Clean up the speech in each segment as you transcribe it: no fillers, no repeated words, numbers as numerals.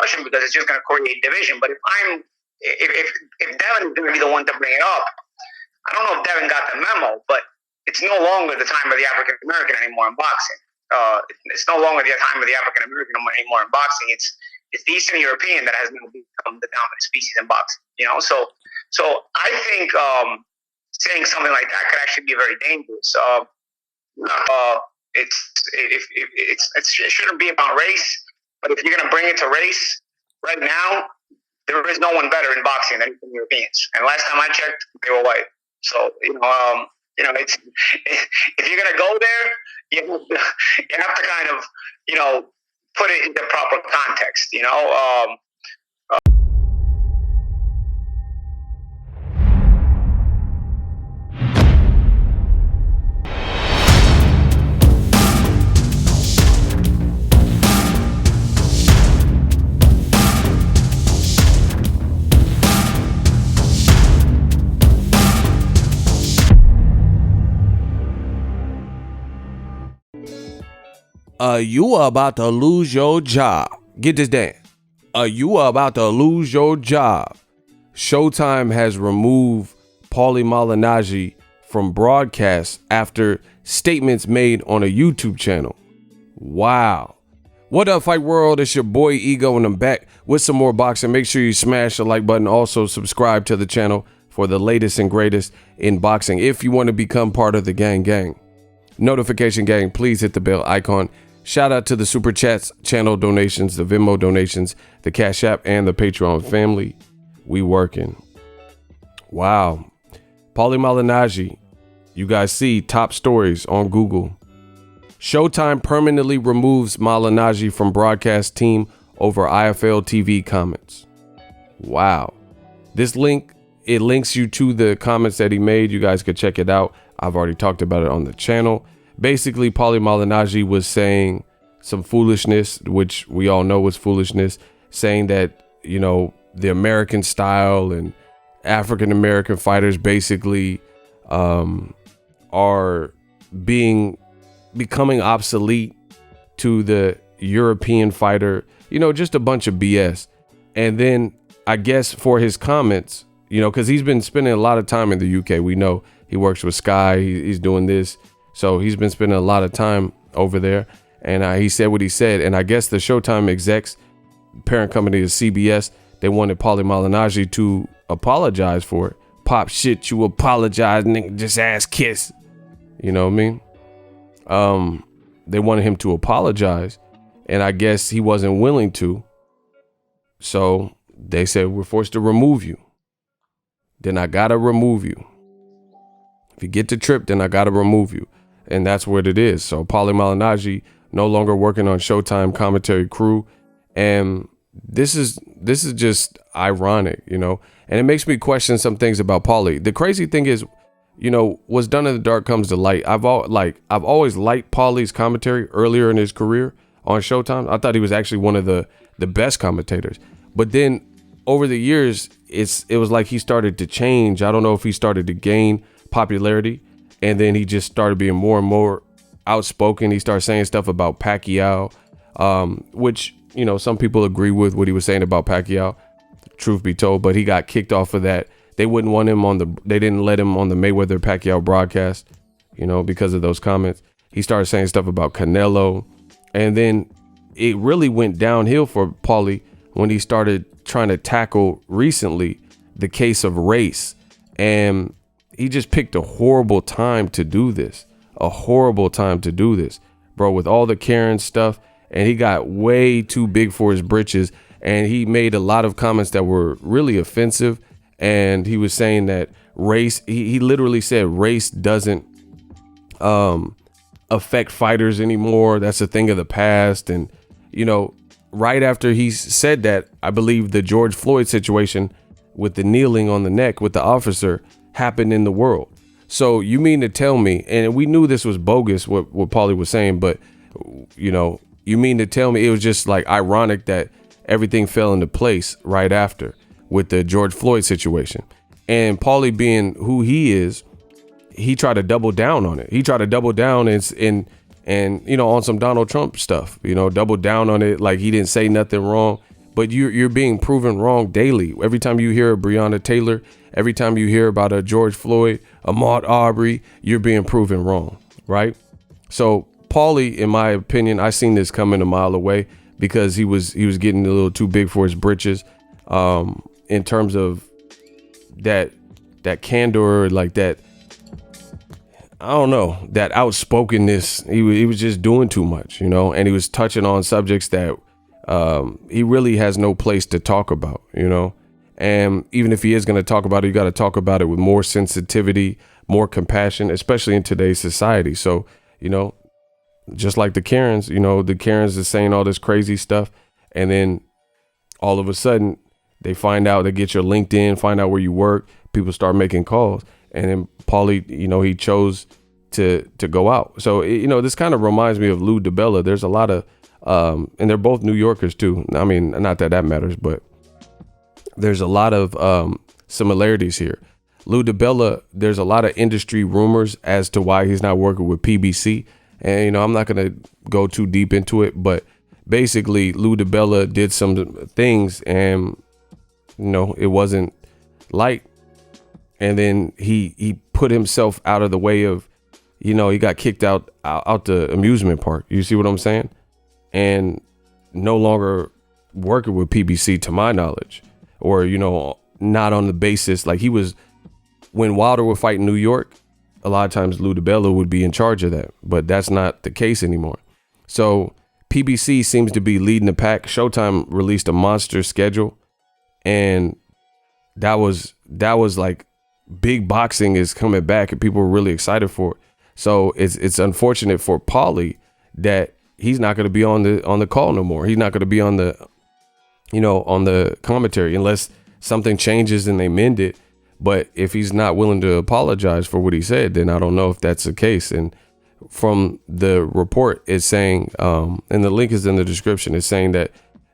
discussion because it's just going to create division. But if Devin is going to be the one to bring it up, I don't know if Devin got the memo, but it's no longer the time of the African American anymore in boxing. It's no longer the time of the African American anymore in boxing. It's the Eastern European that has now become the dominant species in boxing. So I think saying something like that could actually be very dangerous. It shouldn't be about race, but if you're going to bring it to race, right now there is no one better in boxing than Eastern Europeans. And last time I checked, they were white. So it's if you're going to go there, you have to kind of put it into proper context. You are about to lose your job. Get this down. You are about to lose your job. Showtime has removed Paulie Malignaggi from broadcast after statements made on a YouTube channel. Wow. What up, Fight World? It's your boy Ego, and I'm back with some more boxing. Make sure you smash the like button. Also, subscribe to the channel for the latest and greatest in boxing. If you want to become part of the gang. Notification gang, please hit the bell icon. Shout out to the Super Chats, channel donations, the Venmo donations, the Cash App, and the Patreon family. We working. Wow. Paulie Malignaggi. You guys see top stories on Google. Showtime permanently removes Malignaggi from broadcast team over IFL TV comments. Wow. This link, it links you to the comments that he made. You guys could check it out. I've already talked about it on the channel. Basically, Paulie Malignaggi was saying some foolishness, which we all know was foolishness, saying that, the American style and African American fighters basically are becoming obsolete to the European fighter, just a bunch of BS. And then I guess for his comments, because he's been spending a lot of time in the UK. We know he works with Sky. He's doing this. So he's been spending a lot of time over there. And he said what he said. And I guess the Showtime execs, parent company is CBS, they wanted Paulie Malignaggi to apologize for it. Pop shit, you apologize, nigga, just ass kiss. You know what I mean? They wanted him to apologize. And I guess he wasn't willing to. So they said, we're forced to remove you. Then I gotta remove you. If you get the trip, then I gotta remove you. And that's what it is. So Paulie Malignaggi no longer working on Showtime commentary crew. And this is just ironic, and it makes me question some things about Paulie. The crazy thing is, what's done in the dark comes to light. I've always liked Paulie's commentary earlier in his career on Showtime. I thought he was actually one of the best commentators. But then over the years, it was like he started to change. I don't know if he started to gain popularity, and then he just started being more and more outspoken. He started saying stuff about Pacquiao, which some people agree with what he was saying about Pacquiao, truth be told, but he got kicked off of that. They wouldn't want him they didn't let him on the Mayweather Pacquiao broadcast, because of those comments. He started saying stuff about Canelo, and then it really went downhill for Paulie when he started trying to tackle recently the case of race. And he just picked a horrible time to do this, bro, with all the Karen stuff. And he got way too big for his britches. And he made a lot of comments that were really offensive. And he was saying that race, he literally said race doesn't affect fighters anymore. That's a thing of the past. And, right after he said that, I believe the George Floyd situation with the kneeling on the neck with the officer happened in the world. So you mean to tell me, and we knew this was bogus, what Paulie was saying, but, you mean to tell me it was just like ironic that everything fell into place right after with the George Floyd situation. And Paulie being who he is, he tried to double down on it. He tried to double down and on some Donald Trump stuff, double down on it like he didn't say nothing wrong. but you're being proven wrong daily. Every time you hear a Breonna Taylor, every time you hear about a George Floyd, Ahmaud Arbery, you're being proven wrong, right? So Paulie, in my opinion, I seen this coming a mile away because he was getting a little too big for his britches, in terms of that candor, like that. I don't know, that outspokenness. He was just doing too much, and he was touching on subjects that he really has no place to talk about, and even if he is going to talk about it, you got to talk about it with more sensitivity, more compassion, especially in today's society. So, just like the Karens, the Karens is saying all this crazy stuff, and then all of a sudden they find out, they get your LinkedIn, find out where you work, people start making calls. And then Paulie, he chose to go out. So, this kind of reminds me of Lou DiBella. There's a lot of, and they're both New Yorkers too. I mean, not that matters, but there's a lot of similarities here. Lou DiBella, there's a lot of industry rumors as to why he's not working with PBC. And, I'm not going to go too deep into it, but basically Lou DiBella did some things and, it wasn't light. And then he put himself out of the way of, he got kicked out the amusement park. You see what I'm saying? And no longer working with PBC, to my knowledge, or, not on the basis like he was when Wilder would fight in New York. A lot of times Lou DiBella would be in charge of that, but that's not the case anymore. So PBC seems to be leading the pack. Showtime released a monster schedule, and that was like, big boxing is coming back and people are really excited for it. So it's unfortunate for Paulie that he's not going to be on the call no more. He's not going to be on the commentary unless something changes and they mend it. But if he's not willing to apologize for what he said, then I don't know if that's the case. And from the report, it's saying, and the link is in the description, it's saying that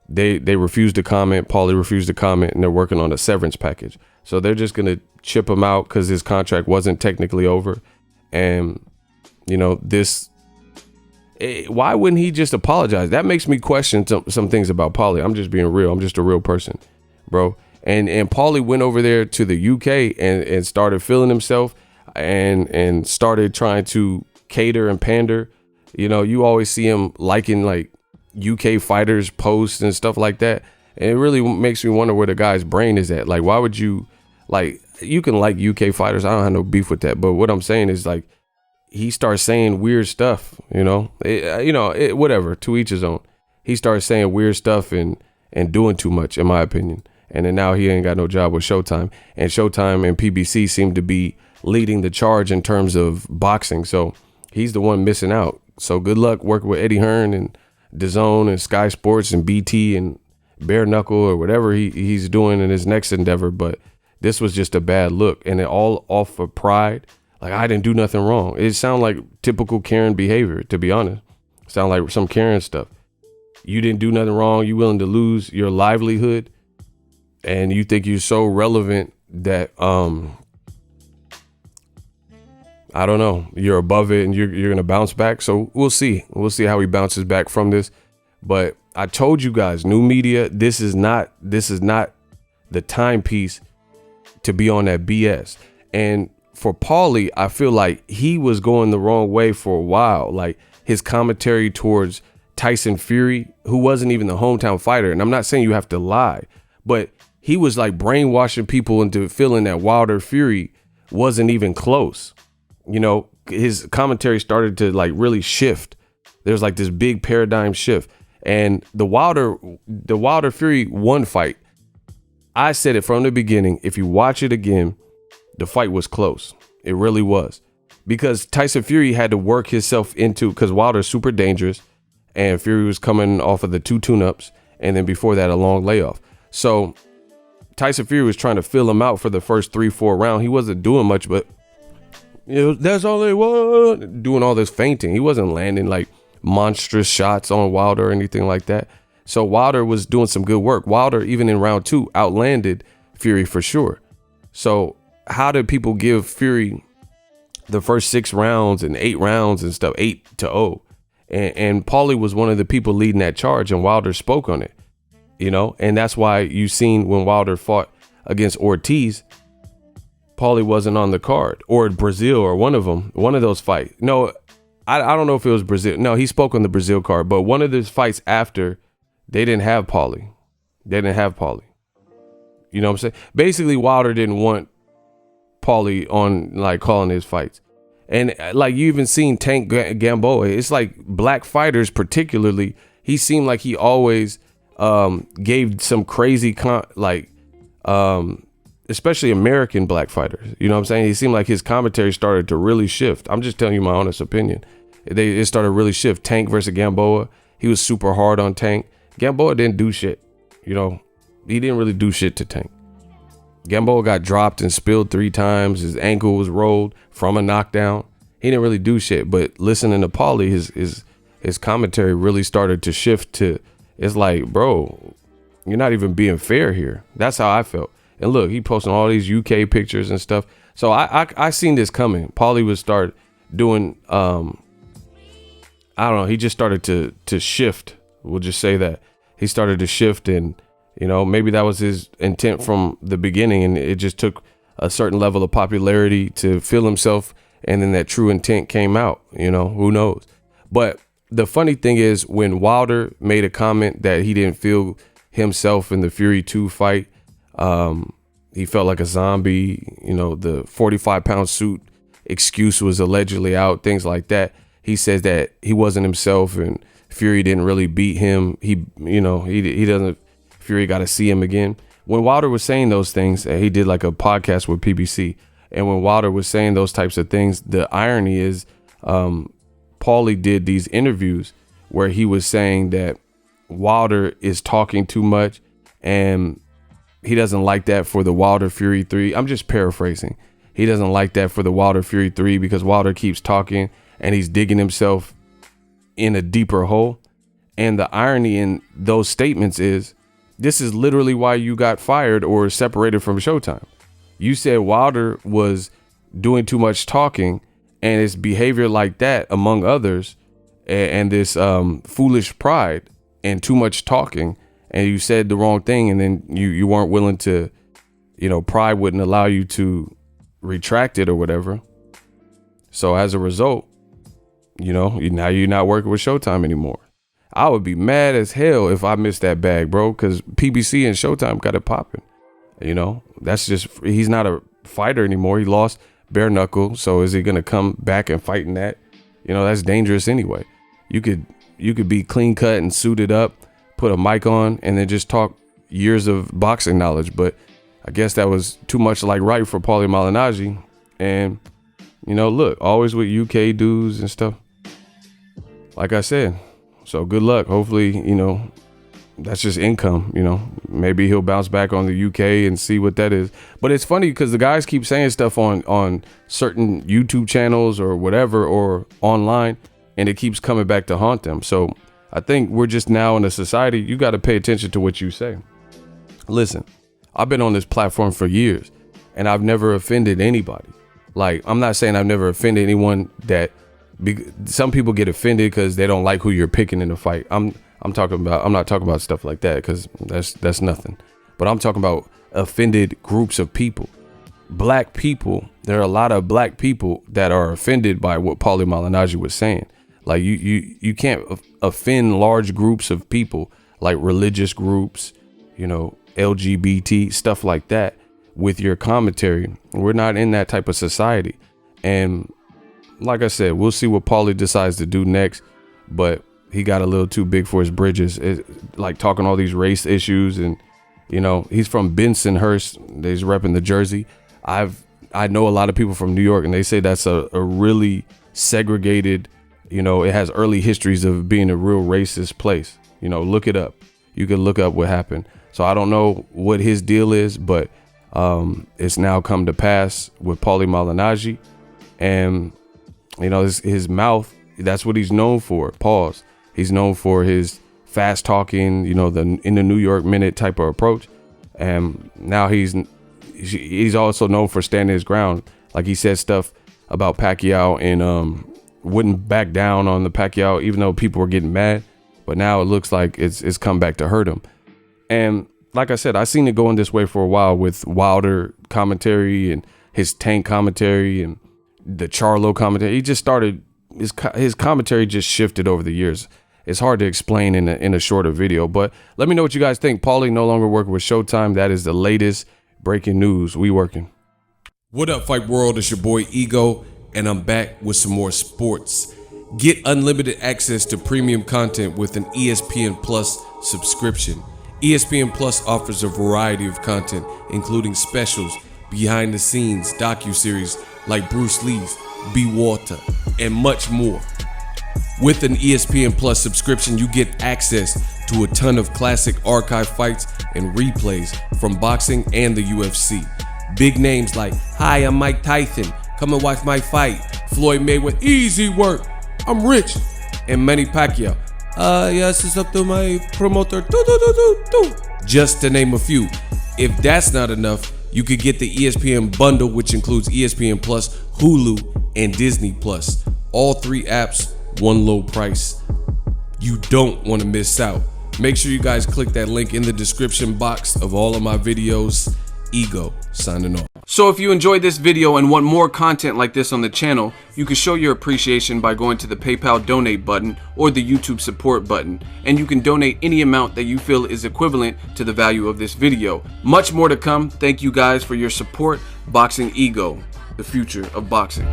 they refused to comment. Paulie refused to comment, and they're working on a severance package. So they're just going to chip him out because his contract wasn't technically over. And, why wouldn't he just apologize? That makes me question some things about Paulie. I'm just being real. I'm just a real person, bro. And Paulie went over there to the UK and started feeling himself and started trying to cater and pander. You always see him liking like UK fighters posts and stuff like that. And it really makes me wonder where the guy's brain is at. Like, why would you you can like UK fighters. I don't have no beef with that. But what I'm saying is like, he starts saying weird stuff, whatever, to each his own. He starts saying weird stuff and doing too much, in my opinion. And then now he ain't got no job with Showtime. And Showtime and PBC seem to be leading the charge in terms of boxing. So he's the one missing out. So good luck working with Eddie Hearn and DAZN and Sky Sports and BT and Bare Knuckle or whatever he's doing in his next endeavor. But this was just a bad look, and it all off of pride. Like, I didn't do nothing wrong. It sounded like typical Karen behavior, to be honest. Sound like some Karen stuff. You didn't do nothing wrong. You willing to lose your livelihood, and you think you're so relevant that I don't know, you're above it and you're gonna bounce back. So we'll see. We'll see how he bounces back from this. But I told you guys, new media, this is not the timepiece to be on that BS. And for Paulie, I feel like he was going the wrong way for a while. Like, his commentary towards Tyson Fury, who wasn't even the hometown fighter. And I'm not saying you have to lie, but he was like brainwashing people into feeling that Wilder Fury wasn't even close. His commentary started to like really shift. There's like this big paradigm shift. And the Wilder Fury one fight, I said it from the beginning. If you watch it again, the fight was close. It really was. Because Tyson Fury had to work himself into, because Wilder's super dangerous and Fury was coming off of the 2 tune-ups. And then before that, a long layoff. So Tyson Fury was trying to fill him out for the first 3-4 rounds. He wasn't doing much, but that's all they was, doing all this feinting. He wasn't landing like monstrous shots on Wilder or anything like that. So Wilder was doing some good work. Wilder, even in round 2, outlanded Fury for sure. So how did people give Fury the first 6 rounds and 8 rounds and stuff, 8-0? And Paulie was one of the people leading that charge, and Wilder spoke on it. you know, and that's why you seen when Wilder fought against Ortiz, Paulie wasn't on the card, or Brazil, or one of those fights. No, I don't know if it was Brazil. No, he spoke on the Brazil card, but one of those fights after, they didn't have Paulie. You know what I'm saying? Basically, Wilder didn't want Paulie on, like, calling his fights. And like, you even seen Tank Gamboa. It's like black fighters particularly, he seemed like he always gave some crazy especially American black fighters. You know what I'm saying? He seemed like his commentary started to really shift. I'm just telling you my honest opinion. It started to really shift. Tank versus Gamboa. He was super hard on Tank. Gamboa didn't do shit. You know, he didn't really do shit to Tank. Gamboa got dropped and spilled 3 times. His ankle was rolled from a knockdown. He didn't really do shit. But listening to Paulie, his commentary really started to shift to, it's like, bro, you're not even being fair here. That's how I felt. And look, he posting all these UK pictures and stuff. So I seen this coming. Paulie would start doing, I don't know. He just started to shift. We'll just say that he started to shift, and, you know, maybe that was his intent from the beginning, and it just took a certain level of popularity to feel himself, and then that true intent came out. You know, who knows? But the funny thing is, when Wilder made a comment that he didn't feel himself in the Fury 2 fight, he felt like a zombie. You know, the 45-pound suit excuse was allegedly out, things like that. He says that he wasn't himself, and Fury didn't really beat him. He doesn't. Fury got to see him again. When Wilder was saying those things, he did like a podcast with PBC. And when Wilder was saying those types of things, the irony is, Paulie did these interviews where he was saying that Wilder is talking too much, and he doesn't like that for the Wilder Fury 3. I'm just paraphrasing. He doesn't like that for the Wilder Fury 3 because Wilder keeps talking and he's digging himself in a deeper hole. And the irony in those statements is, this is literally why you got fired or separated from Showtime. You said Wilder was doing too much talking, and his behavior like that, among others, and this foolish pride and too much talking, and you said the wrong thing, and then you weren't willing to, you know, pride wouldn't allow you to retract it or whatever. So as a result, you know, now you're not working with Showtime anymore. I would be mad as hell if I missed that bag, bro, because PBC and Showtime got it popping. You know, that's just, he's not a fighter anymore. He lost bare knuckle. So is he going to come back and fight in that? You know, that's dangerous anyway. You could be clean cut and suited up, put a mic on, and then just talk years of boxing knowledge. But I guess that was too much like right for Paulie Malignaggi. And, you know, look, always with UK dudes and stuff. Like I said, so good luck. Hopefully, you know, that's just income, you know, maybe he'll bounce back on the UK and see what that is. But it's funny because the guys keep saying stuff on certain YouTube channels or whatever, or online, and it keeps coming back to haunt them. So I think we're just now in a society, you got to pay attention to what you say. Listen, I've been on this platform for years and I've never offended anybody. Like, I'm not saying I've never offended anyone that some people get offended because they don't like who you're picking in the fight. I'm not talking about stuff like that, because that's nothing. But I'm talking about offended groups of people. Black people. There are a lot of black people that are offended by what Paulie Malignaggi was saying. Like, you can't offend large groups of people, like religious groups, you know, LGBT, stuff like that, with your commentary. We're not in that type of society. And like I said, we'll see what Paulie decides to do next, but he got a little too big for his bridges. Like talking all these race issues, and, you know, he's from Bensonhurst. He's repping the Jersey. I know a lot of people from New York, and they say that's a really segregated, you know, it has early histories of being a real racist place. You know, look it up. You can look up what happened. So I don't know what his deal is, but it's now come to pass with Paulie Malignaggi. And, you know, his mouth, that's what he's known for. Pause. He's known for his fast talking, you know, in the New York Minute type of approach. And now he's also known for standing his ground. Like, he said stuff about Pacquiao and wouldn't back down on the Pacquiao, even though people were getting mad. But now it looks like it's come back to hurt him. And like I said, I seen it going this way for a while with Wilder commentary and his Tank commentary and the Charlo commentary. He just started, his commentary just shifted over the years. It's hard to explain in a shorter video, but let me know what you guys think. Paulie no longer working with Showtime. That is the latest breaking news. We working. What up, Fight World? It's your boy Ego, and I'm back with some more sports. Get unlimited access to premium content with an ESPN Plus subscription. ESPN Plus offers a variety of content, including specials, behind the scenes, docuseries like Bruce Lee's Be Water, and much more. With an ESPN Plus subscription, you get access to a ton of classic archive fights and replays from boxing and the UFC. Big names like, "Hi, I'm Mike Tyson. Come and watch my fight." Floyd Mayweather, "Easy work. I'm rich." And Manny Pacquiao, "Yes, it's up to my promoter." Just to name a few. If that's not enough, you could get the ESPN bundle, which includes ESPN Plus, Hulu, and Disney Plus. All 3 apps, one low price. You don't want to miss out. Make sure you guys click that link in the description box of all of my videos. Ego signing off. So if you enjoyed this video and want more content like this on the channel, you can show your appreciation by going to the PayPal donate button or the YouTube support button, and you can donate any amount that you feel is equivalent to the value of this video. Much more to come. Thank you guys for your support. Boxing Ego, the future of boxing.